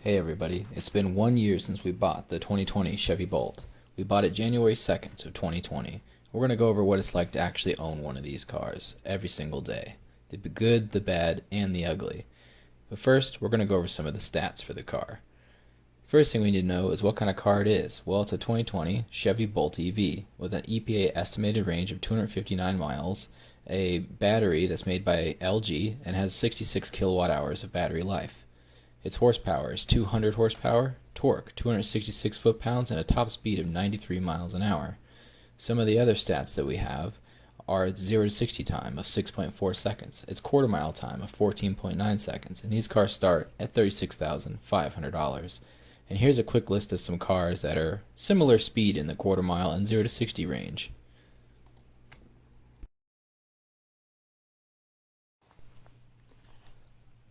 Hey everybody, it's been 1 year since we bought the 2020 Chevy Bolt. We bought it January 2nd of 2020. We're going to go over what it's like to actually own one of these cars every single day. The good, the bad, and the ugly. But first, we're going to go over some of the stats for the car. First thing we need to know is what kind of car it is. Well, it's a 2020 Chevy Bolt EV with an EPA estimated range of 259 miles, a battery that's made by LG, and has 66 kilowatt hours of battery life. Its horsepower is 200 horsepower, torque 266 foot-pounds, and a top speed of 93 miles an hour. Some of the other stats that we have are its 0 to 60 time of 6.4 seconds, its quarter mile time of 14.9 seconds, and these cars start at $36,500. And here's a quick list of some cars that are similar speed in the quarter mile and 0 to 60 range.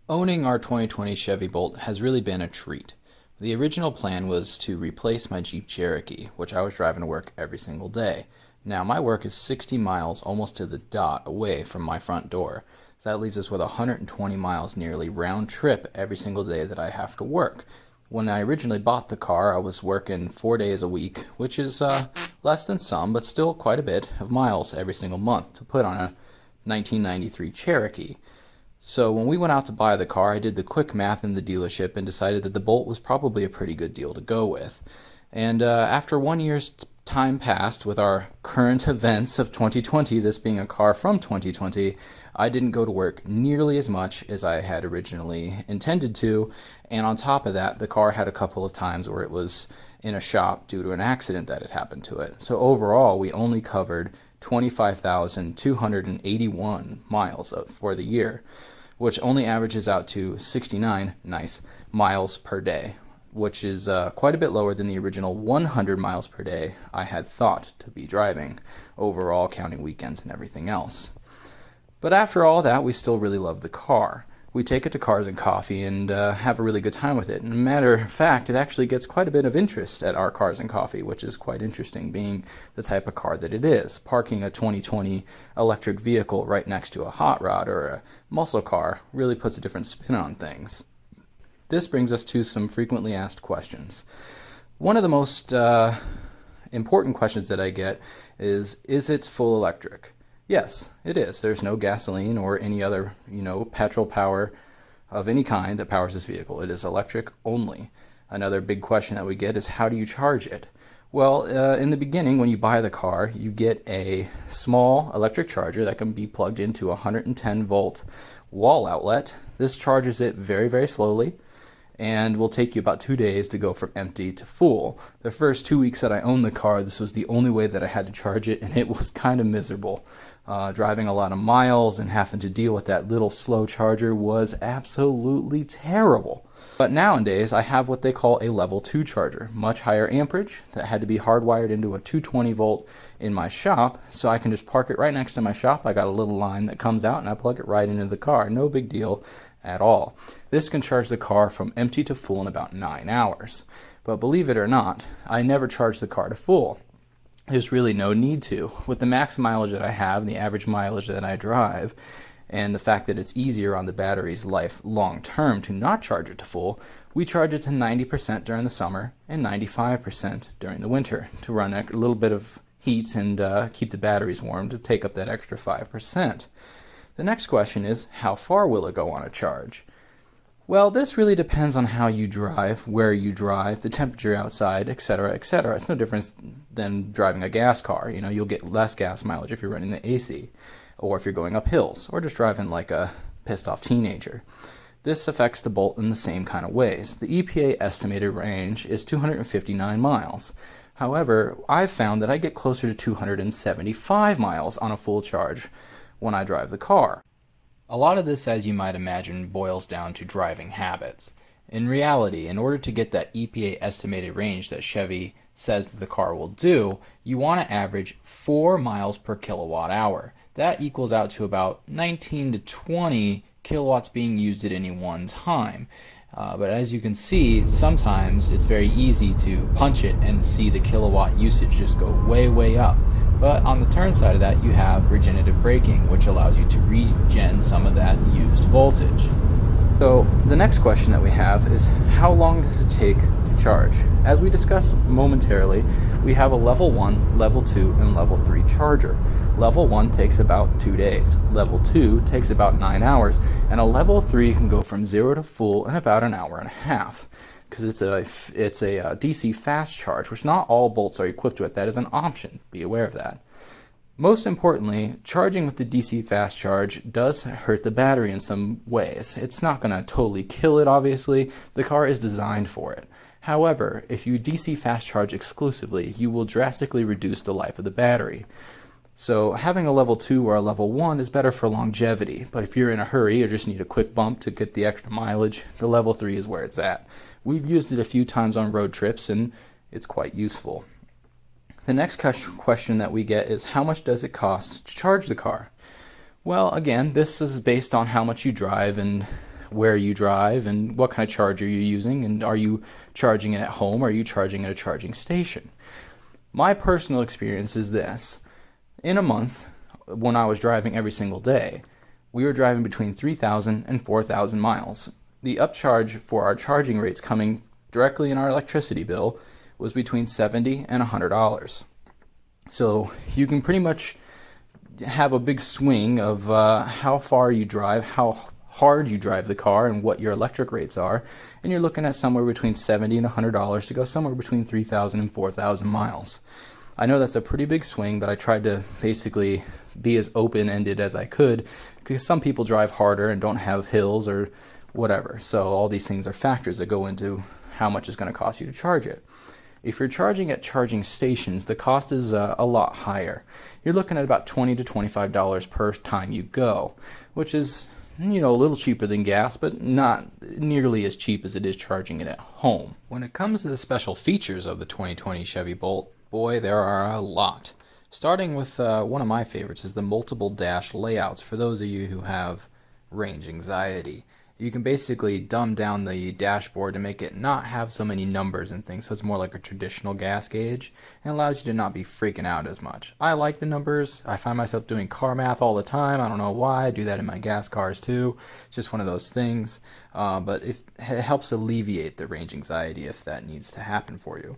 Owning our 2020 Chevy Bolt has really been a treat. The original plan was to replace my Jeep Cherokee, which I was driving to work every single day. Now my work is 60 miles almost to the dot away from my front door, so that leaves us with 120 miles nearly round trip every single day that I have to work. When I originally bought the car, I was working 4 days a week, which is less than some, but still quite a bit of miles every single month to put on a 1993 Cherokee. So when we went out to buy the car, I did the quick math in the dealership and decided that the Bolt was probably a pretty good deal to go with. And after 1 year's time passed with our current events of 2020, this being a car from 2020, I didn't go to work nearly as much as I had originally intended to. And on top of that, the car had a couple of times where it was in a shop due to an accident that had happened to it. So overall, we only covered 25,281 miles for the year, which only averages out to 69 nice miles per day, which is quite a bit lower than the original 100 miles per day I had thought to be driving, overall counting weekends and everything else. But after all that, we still really love the car. We take it to Cars and Coffee and have a really good time with it. And a matter of fact, it actually gets quite a bit of interest at our Cars and Coffee, which is quite interesting, being the type of car that it is. Parking a 2020 electric vehicle right next to a hot rod or a muscle car really puts a different spin on things. This brings us to some frequently asked questions. One of the most important questions that I get is it full electric? Yes, it is. There's no gasoline or any other, petrol power of any kind that powers this vehicle. It is electric only. Another big question that we get is, how do you charge it? Well, in the beginning, when you buy the car, you get a small electric charger that can be plugged into a 110-volt wall outlet. This charges it very, very slowly and will take you about 2 days to go from empty to full. The first 2 weeks that I owned the car, this was the only way that I had to charge it, and it was kind of miserable. Driving a lot of miles and having to deal with that little slow charger was absolutely terrible. But nowadays, I have what they call a level 2 charger, much higher amperage, that had to be hardwired into a 220 volt in my shop, so I can just park it right next to my shop. I got a little line that comes out and I plug it right into the car. No big deal at all. This can charge the car from empty to full in about 9 hours. But believe it or not, I never charge the car to full. There's really no need to. With the max mileage that I have and the average mileage that I drive, and the fact that it's easier on the battery's life long term to not charge it to full, we charge it to 90% during the summer and 95% during the winter to run a little bit of heat and keep the batteries warm to take up that extra 5%. The next question is, how far will it go on a charge? Well, this really depends on how you drive, where you drive, the temperature outside, etc., etc. It's no different than driving a gas car. You'll get less gas mileage if you're running the AC, or if you're going up hills, or just driving like a pissed off teenager. This affects the Bolt in the same kind of ways. The EPA estimated range is 259 miles. However, I've found that I get closer to 275 miles on a full charge when I drive the car. A lot of this, as you might imagine, boils down to driving habits. In reality, in order to get that EPA estimated range that Chevy says that the car will do, you want to average 4 miles per kilowatt hour. That equals out to about 19 to 20 kilowatts being used at any one time. But as you can see, sometimes it's very easy to punch it and see the kilowatt usage just go way, way up. But on the turn side of that, you have regenerative braking, which allows you to regen some of that used voltage. So the next question that we have is, how long does it take to charge? As we discussed momentarily, we have a level 1, level 2, and level 3 charger. Level 1 takes about 2 days, level 2 takes about 9 hours, and a level 3 can go from 0 to full in about an hour and a half. Because it's a DC fast charge, which not all Bolts are equipped with. That is an option. Be aware of that. Most importantly, charging with the DC fast charge does hurt the battery in some ways. It's not going to totally kill it, obviously. The car is designed for it. However, if you DC fast charge exclusively, you will drastically reduce the life of the battery. So having a level 2 or a level 1 is better for longevity, but if you're in a hurry or just need a quick bump to get the extra mileage, the level 3 is where it's at. We've used it a few times on road trips and it's quite useful. The next question that we get is, how much does it cost to charge the car? Well, again, this is based on how much you drive and where you drive and what kind of charger you're using, and are you charging it at home or are you charging at a charging station? My personal experience is this. In a month, when I was driving every single day, we were driving between 3,000 and 4,000 miles. The upcharge for our charging rates coming directly in our electricity bill was between $70 and $100. So you can pretty much have a big swing of how far you drive, how hard you drive the car, and what your electric rates are, and you're looking at somewhere between $70 and $100 to go somewhere between 3,000 and 4,000 miles. I know that's a pretty big swing, but I tried to basically be as open-ended as I could, because some people drive harder and don't have hills or whatever. So all these things are factors that go into how much it's going to cost you to charge it. If you're charging at charging stations, the cost is a lot higher. You're looking at about $20 to $25 per time you go, which is, a little cheaper than gas, but not nearly as cheap as it is charging it at home. When it comes to the special features of the 2020 Chevy Bolt, boy, there are a lot. Starting with one of my favorites is the multiple dash layouts for those of you who have range anxiety. You can basically dumb down the dashboard to make it not have so many numbers and things, so it's more like a traditional gas gauge, and allows you to not be freaking out as much. I like the numbers. I find myself doing car math all the time. I don't know why. I do that in my gas cars too. It's just one of those things, but it helps alleviate the range anxiety if that needs to happen for you.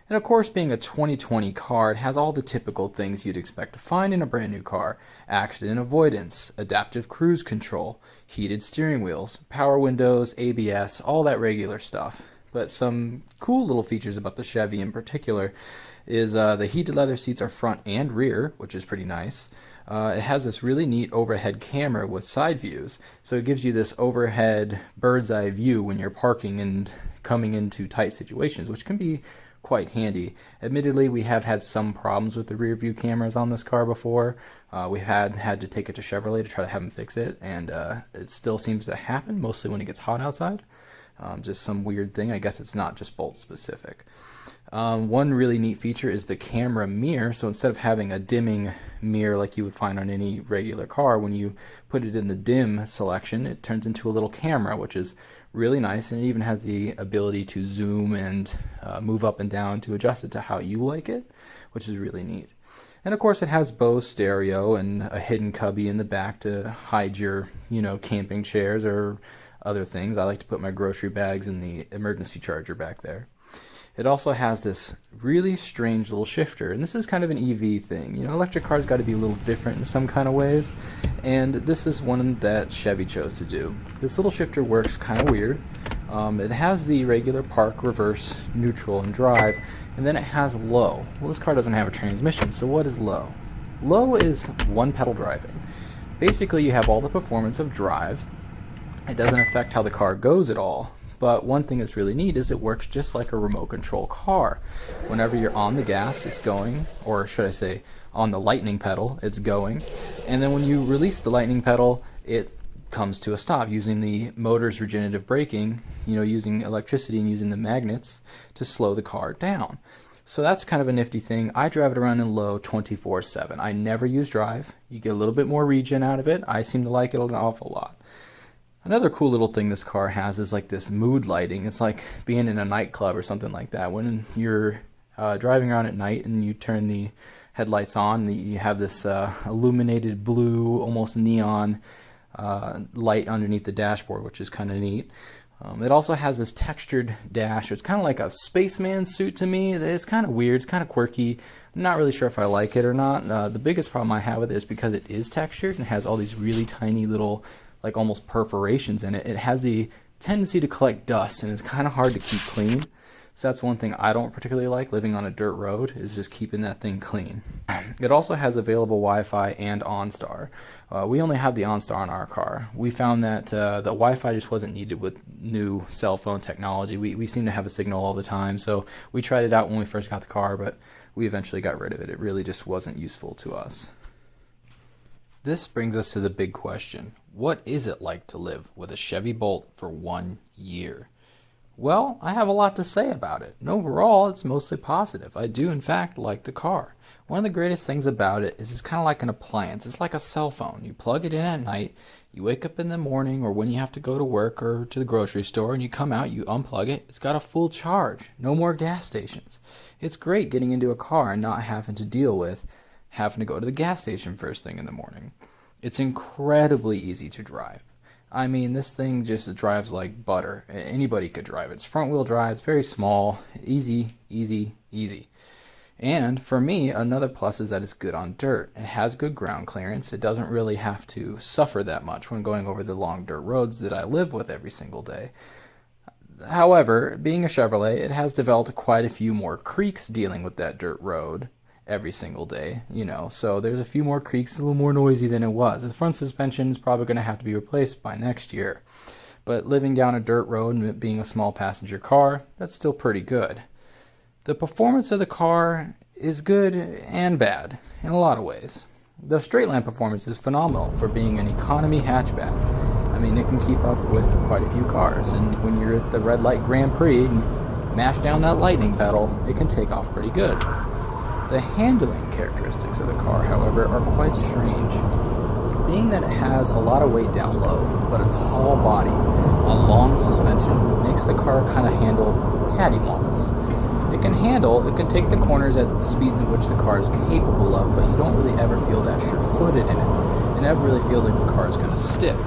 And of course, being a 2020 car, it has all the typical things you'd expect to find in a brand new car. Accident avoidance, adaptive cruise control, heated steering wheels, power windows, ABS, all that regular stuff. But some cool little features about the Chevy in particular is the heated leather seats are front and rear, which is pretty nice. It has this really neat overhead camera with side views, so it gives you this overhead bird's eye view when you're parking and coming into tight situations, which can be quite handy. Admittedly, we have had some problems with the rear view cameras on this car before. We had to take it to Chevrolet to try to have them fix it, and it still seems to happen, mostly when it gets hot outside. Just some weird thing. I guess it's not just Bolt specific. One really neat feature is the camera mirror. So instead of having a dimming mirror like you would find on any regular car, when you put it in the dim selection, it turns into a little camera, which is really nice, and it even has the ability to zoom and move up and down to adjust it to how you like it, which is really neat. And of course, it has Bose stereo and a hidden cubby in the back to hide your, camping chairs or other things. I like to put my grocery bags in the emergency charger back there. It also has this really strange little shifter, and this is kind of an EV thing. Electric cars got to be a little different in some kind of ways, and this is one that Chevy chose to do. This little shifter works kind of weird. It has the regular park, reverse, neutral, and drive, and then it has low. Well, this car doesn't have a transmission, so what is low? Low is one pedal driving. Basically, you have all the performance of drive. It doesn't affect how the car goes at all. But one thing that's really neat is it works just like a remote control car. Whenever you're on the gas, it's going, or should I say on the lightning pedal, it's going. And then when you release the lightning pedal, it comes to a stop using the motor's regenerative braking, using electricity and using the magnets to slow the car down. So that's kind of a nifty thing. I drive it around in low 24/7. I never use drive. You get a little bit more regen out of it. I seem to like it an awful lot. Another cool little thing this car has is like this mood lighting. It's like being in a nightclub or something like that. When you're driving around at night and you turn the headlights on, you have this illuminated blue, almost neon light underneath the dashboard, which is kind of neat. It also has this textured dash. It's kind of like a spaceman suit to me. It's kind of weird. It's kind of quirky. I'm not really sure if I like it or not. The biggest problem I have with it is because it is textured and has all these really tiny little, like almost perforations in it. It has the tendency to collect dust, and it's kind of hard to keep clean. So that's one thing I don't particularly like living on a dirt road, is just keeping that thing clean. It also has available Wi-Fi and OnStar. We only have the OnStar on our car. We found that the Wi-Fi just wasn't needed with new cell phone technology. We seem to have a signal all the time, so we tried it out when we first got the car, but we eventually got rid of it. It really just wasn't useful to us. This brings us to the big question. What is it like to live with a Chevy Bolt for 1 year? Well, I have a lot to say about it, and overall it's mostly positive. I do in fact like the car. One of the greatest things about it is it's kind of like an appliance. It's like a cell phone. You plug it in at night, you wake up in the morning or when you have to go to work or to the grocery store, and you come out, you unplug it, it's got a full charge. No more gas stations. It's great getting into a car and not having to deal with having to go to the gas station first thing in the morning. It's incredibly easy to drive. I mean, this thing just drives like butter. Anybody could drive it. It's front wheel drive. It's very small. Easy, easy, easy. And for me, another plus is that it's good on dirt. It has good ground clearance. It doesn't really have to suffer that much when going over the long dirt roads that I live with every single day. However, being a Chevrolet, it has developed quite a few more creaks dealing with that dirt road every single day, so there's a few more creaks, a little more noisy than it was. The front suspension is probably going to have to be replaced by next year, but living down a dirt road and it being a small passenger car, that's still pretty good. The performance of the car is good and bad in a lot of ways. The straight line performance is phenomenal for being an economy hatchback. I mean, it can keep up with quite a few cars, and when you're at the red light Grand Prix and you mash down that lightning pedal, it can take off pretty good. The handling characteristics of the car, however, are quite strange. Being that it has a lot of weight down low, but a tall body, a long suspension, makes the car kind of handle cattywampus. It can take the corners at the speeds at which the car is capable of, but you don't really ever feel that sure-footed in it. It never really feels like the car is going to stick.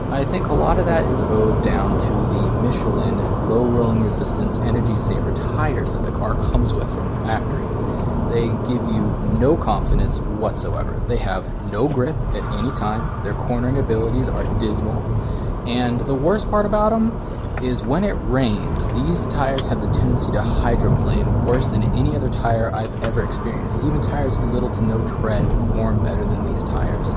I think a lot of that is owed down to the Michelin low rolling resistance energy saver tires that the car comes with from the factory. They give you no confidence whatsoever. They have no grip at any time. Their cornering abilities are dismal. And the worst part about them is when it rains, these tires have the tendency to hydroplane worse than any other tire I've ever experienced. Even tires with little to no tread perform better than these tires.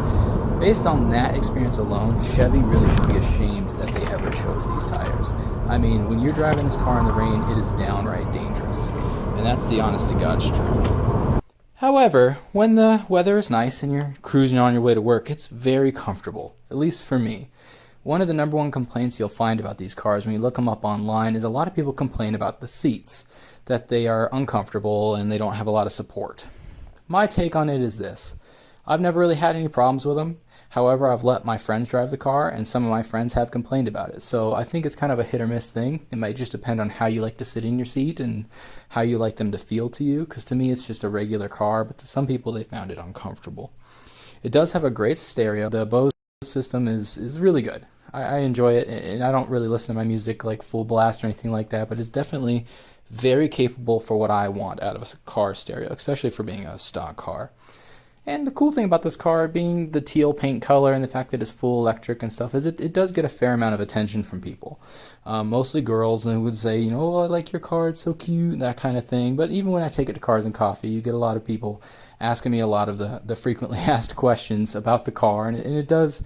Based on that experience alone, Chevy really should be ashamed that they ever chose these tires. I mean, when you're driving this car in the rain, it is downright dangerous. And that's the honest to God's truth. However, when the weather is nice and you're cruising on your way to work, it's very comfortable, at least for me. One of the number one complaints you'll find about these cars when you look them up online is a lot of people complain about the seats, that they are uncomfortable and they don't have a lot of support. My take on it is this. I've never really had any problems with them. However, I've let my friends drive the car, and some of my friends have complained about it. So I think it's kind of a hit or miss thing. It might just depend on how you like to sit in your seat and how you like them to feel to you, because to me it's just a regular car, but to some people they found it uncomfortable. It does have a great stereo. The Bose system is really good. I enjoy it, and I don't really listen to my music like full blast or anything like that, but it's definitely very capable for what I want out of a car stereo, especially for being a stock car. And the cool thing about this car being the teal paint color and the fact that it's full electric and stuff is it does get a fair amount of attention from people. Mostly girls who would say, oh, I like your car, it's so cute, that kind of thing. But even when I take it to Cars and Coffee, you get a lot of people asking me a lot of the frequently asked questions about the car, and it does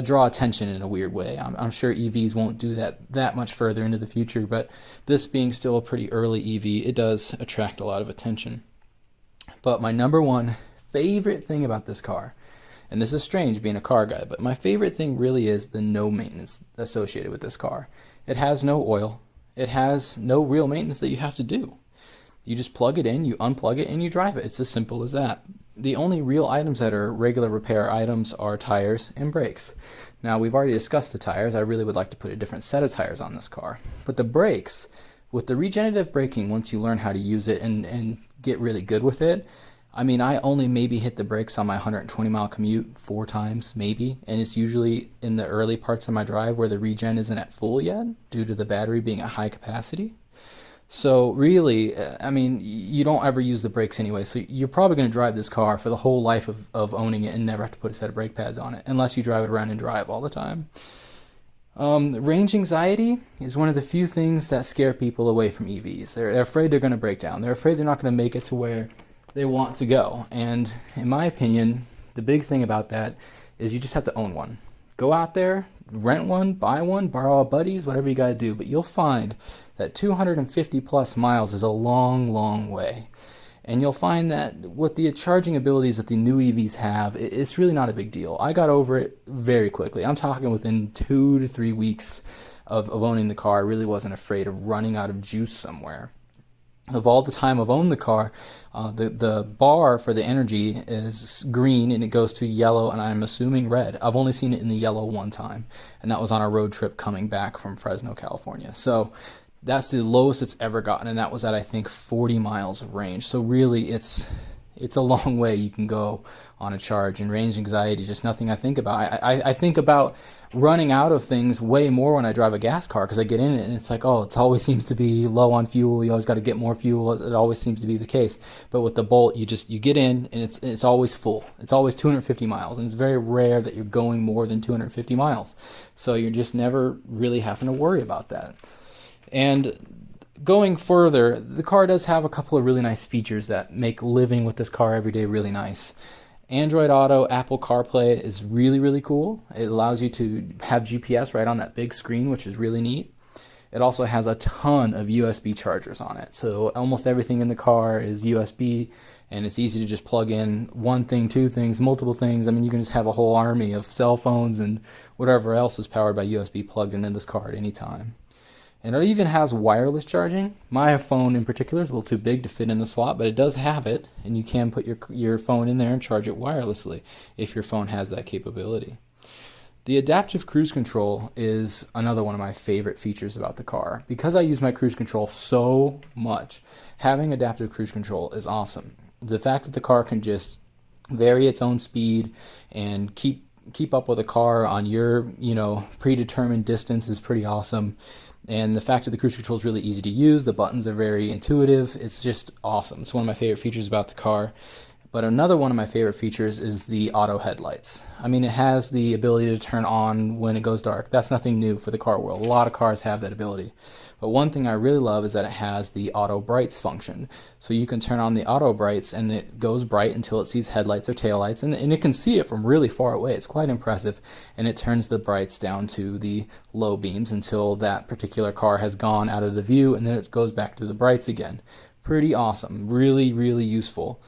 draw attention in a weird way. I'm sure EVs won't do that much further into the future, but this being still a pretty early EV, it does attract a lot of attention. But my number one favorite thing about this car, and this is strange being a car guy, but my favorite thing really is the no maintenance associated with this car. It has no oil. It has no real maintenance that you have to do. You just plug it in, you unplug it, and you drive it. It's as simple as that. The only real items that are regular repair items are tires and brakes. Now, we've already discussed the tires. I really would like to put a different set of tires on this car. But the brakes, with the regenerative braking, once you learn how to use it and get really good with it, I mean, I only maybe hit the brakes on my 120-mile commute 4 times, maybe, and it's usually in the early parts of my drive where the regen isn't at full yet due to the battery being at high capacity. So really, I mean, you don't ever use the brakes anyway, so you're probably going to drive this car for the whole life of owning it and never have to put a set of brake pads on it, unless you drive it around and drive all the time. Range anxiety is one of the few things that scare people away from EVs. They're afraid they're going to break down. They're afraid they're not going to make it to where they want to go. And in my opinion, the big thing about that is you just have to own one. Go out there, rent one, buy one, borrow a buddy's, whatever you got to do. But you'll find that 250 plus miles is a long, long way. And you'll find that with the charging abilities that the new EVs have, it's really not a big deal. I got over it very quickly. I'm talking within 2 to 3 weeks of owning the car. I really wasn't afraid of running out of juice somewhere. Of all the time I've owned the car, the bar for the energy is green and it goes to yellow and I'm assuming red. I've only seen it in the yellow one time, and that was on a road trip coming back from Fresno, California. So that's the lowest it's ever gotten, and that was at, I think, 40 miles of range. So really, it's a long way you can go on a charge, and range anxiety is just nothing I think about. I think about running out of things way more when I drive a gas car, because I get in it and it's like, oh, it always seems to be low on fuel. You always got to get more fuel. It always seems to be the case. But with the Bolt, you get in and it's always full. It's always 250 miles, and it's very rare that you're going more than 250 miles. So you're just never really having to worry about that. And going further, the car does have a couple of really nice features that make living with this car every day really nice. Android Auto, Apple CarPlay is really, really cool. It allows you to have GPS right on that big screen, which is really neat. It also has a ton of USB chargers on it. So almost everything in the car is USB, and it's easy to just plug in one thing, two things, multiple things. I mean, you can just have a whole army of cell phones and whatever else is powered by USB plugged into this car at any time. And it even has wireless charging. My phone in particular is a little too big to fit in the slot, but it does have it, and you can put your phone in there and charge it wirelessly if your phone has that capability. The adaptive cruise control is another one of my favorite features about the car. Because I use my cruise control so much, having adaptive cruise control is awesome. The fact that the car can just vary its own speed and keep up with a car on your, predetermined distance is pretty awesome. And the fact that the cruise control is really easy to use, the buttons are very intuitive, it's just awesome. It's one of my favorite features about the car. But another one of my favorite features is the auto headlights. I mean, it has the ability to turn on when it goes dark. That's nothing new for the car world. A lot of cars have that ability. But one thing I really love is that it has the auto brights function. So you can turn on the auto brights and it goes bright until it sees headlights or taillights, and it can see it from really far away. It's quite impressive. And it turns the brights down to the low beams until that particular car has gone out of the view, and then it goes back to the brights again. Pretty awesome. Really, really useful.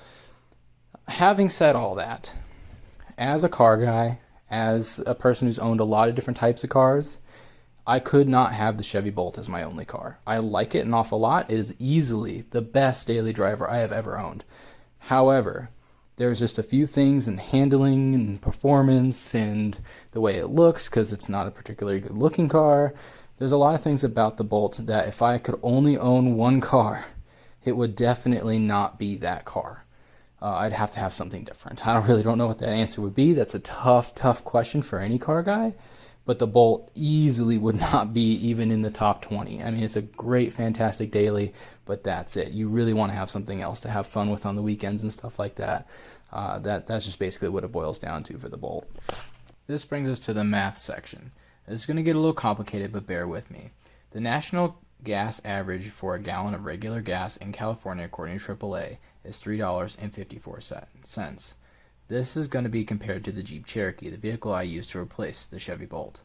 Having said all that, as a car guy, as a person who's owned a lot of different types of cars, I could not have the Chevy Bolt as my only car. I like it an awful lot. It is easily the best daily driver I have ever owned. However, there's just a few things in handling and performance and the way it looks, because it's not a particularly good looking car. There's a lot of things about the Bolt that if I could only own one car, it would definitely not be that car. I'd have to have something different. I really don't know what that answer would be. That's a tough question for any car guy. But the Bolt easily would not be even in the top 20. I mean, it's a great, fantastic daily, but that's it. You really want to have something else to have fun with on the weekends and stuff like that. That's just basically what it boils down to for the Bolt. This brings us to the math section. It's going to get a little complicated, but bear with me. The national gas average for a gallon of regular gas in California, according to AAA, is $3.54. This is going to be compared to the Jeep Cherokee, the vehicle I used to replace the Chevy Bolt.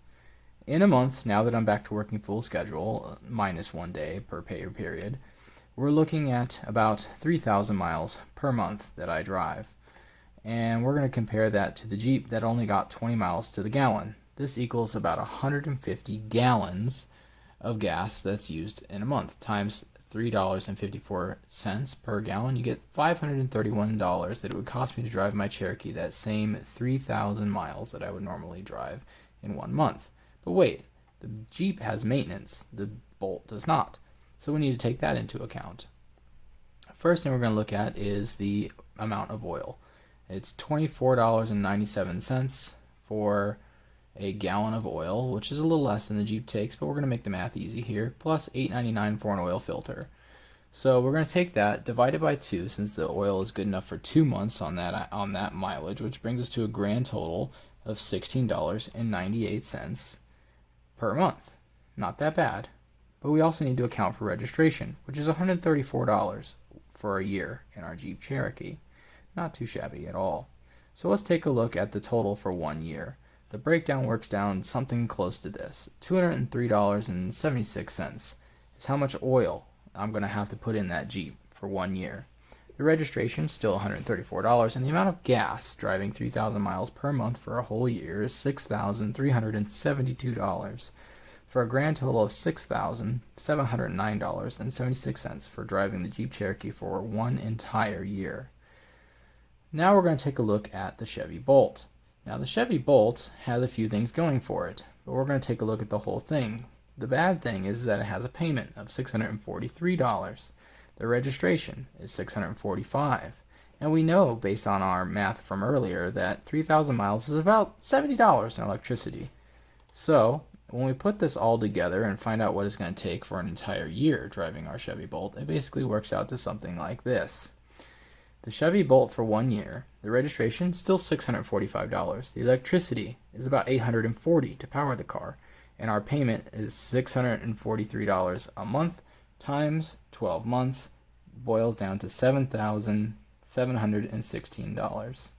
In a month, now that I'm back to working full schedule, minus 1 day per pay period, we're looking at about 3,000 miles per month that I drive. And we're going to compare that to the Jeep that only got 20 miles to the gallon. This equals about 150 gallons of gas that's used in a month, times $3.54 per gallon. You get $531 that it would cost me to drive my Cherokee that same 3,000 miles that I would normally drive in 1 month. But wait, the Jeep has maintenance, the Bolt does not. So we need to take that into account. First thing we're going to look at is the amount of oil. It's $24.97 for a gallon of oil, which is a little less than the Jeep takes, but we're going to make the math easy here, plus $8.99 for an oil filter. So we're going to take that, divide it by 2, since the oil is good enough for 2 months on that mileage, which brings us to a grand total of $16.98 per month. Not that bad. But we also need to account for registration, which is $134 for a year in our Jeep Cherokee. Not too shabby at all. So let's take a look at the total for 1 year. The breakdown works down something close to this. $203.76 is how much oil I'm going to have to put in that Jeep for 1 year. The registration is still $134, and the amount of gas driving 3,000 miles per month for a whole year is $6,372, for a grand total of $6,709.76 for driving the Jeep Cherokee for 1 entire year. Now we're going to take a look at the Chevy Bolt. Now the Chevy Bolt has a few things going for it, but we're going to take a look at the whole thing. The bad thing is that it has a payment of $643. The registration is $645. And we know, based on our math from earlier, that 3,000 miles is about $70 in electricity. So when we put this all together and find out what it's going to take for an entire year driving our Chevy Bolt, it basically works out to something like this. The Chevy Bolt for 1 year, the registration still $645. The electricity is about $840 to power the car, and our payment is $643 a month times 12 months, boils down to $7,716.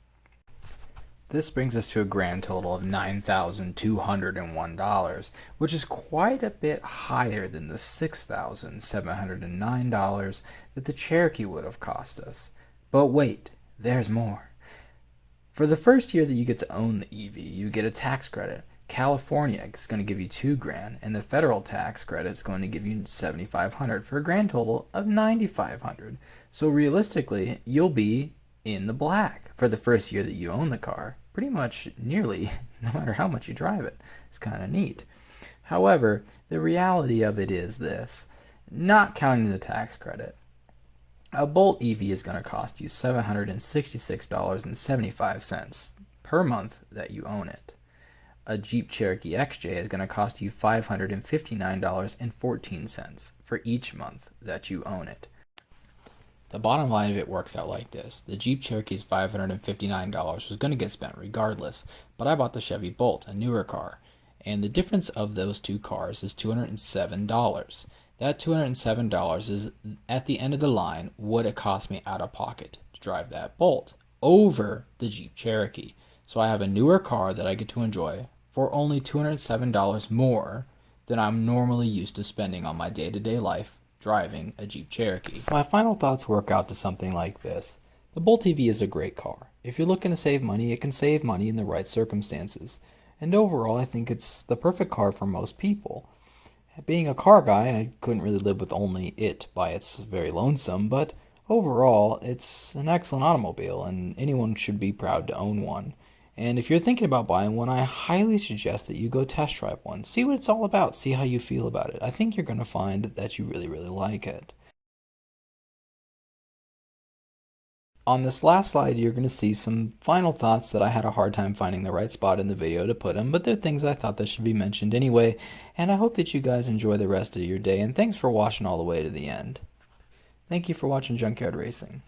This brings us to a grand total of $9,201, which is quite a bit higher than the $6,709 that the Cherokee would have cost us. But wait, there's more. For the first year that you get to own the EV, you get a tax credit. California is going to give you $2,000, and the federal tax credit is going to give you $7,500 for a grand total of $9,500. So realistically, you'll be in the black for the first year that you own the car. Pretty much nearly, no matter how much you drive it. It's kind of neat. However, the reality of it is this. Not counting the tax credit, a Bolt EV is going to cost you $766.75 per month that you own it. A Jeep Cherokee XJ is going to cost you $559.14 for each month that you own it. The bottom line of it works out like this. The Jeep Cherokee's $559 was going to get spent regardless, but I bought the Chevy Bolt, a newer car, and the difference of those two cars is $207. That $207 is, at the end of the line, what it cost me out of pocket to drive that Bolt over the Jeep Cherokee. So I have a newer car that I get to enjoy for only $207 more than I'm normally used to spending on my day-to-day life driving a Jeep Cherokee. My final thoughts work out to something like this. The Bolt EV is a great car. If you're looking to save money, it can save money in the right circumstances. And overall, I think it's the perfect car for most people. Being a car guy, I couldn't really live with only it by its very lonesome, but overall, it's an excellent automobile, and anyone should be proud to own one. And if you're thinking about buying one, I highly suggest that you go test drive one. See what it's all about. See how you feel about it. I think you're going to find that you really, really like it. On this last slide, you're going to see some final thoughts that I had a hard time finding the right spot in the video to put them, but they're things I thought that should be mentioned anyway, and I hope that you guys enjoy the rest of your day, and thanks for watching all the way to the end. Thank you for watching Junkyard Racing.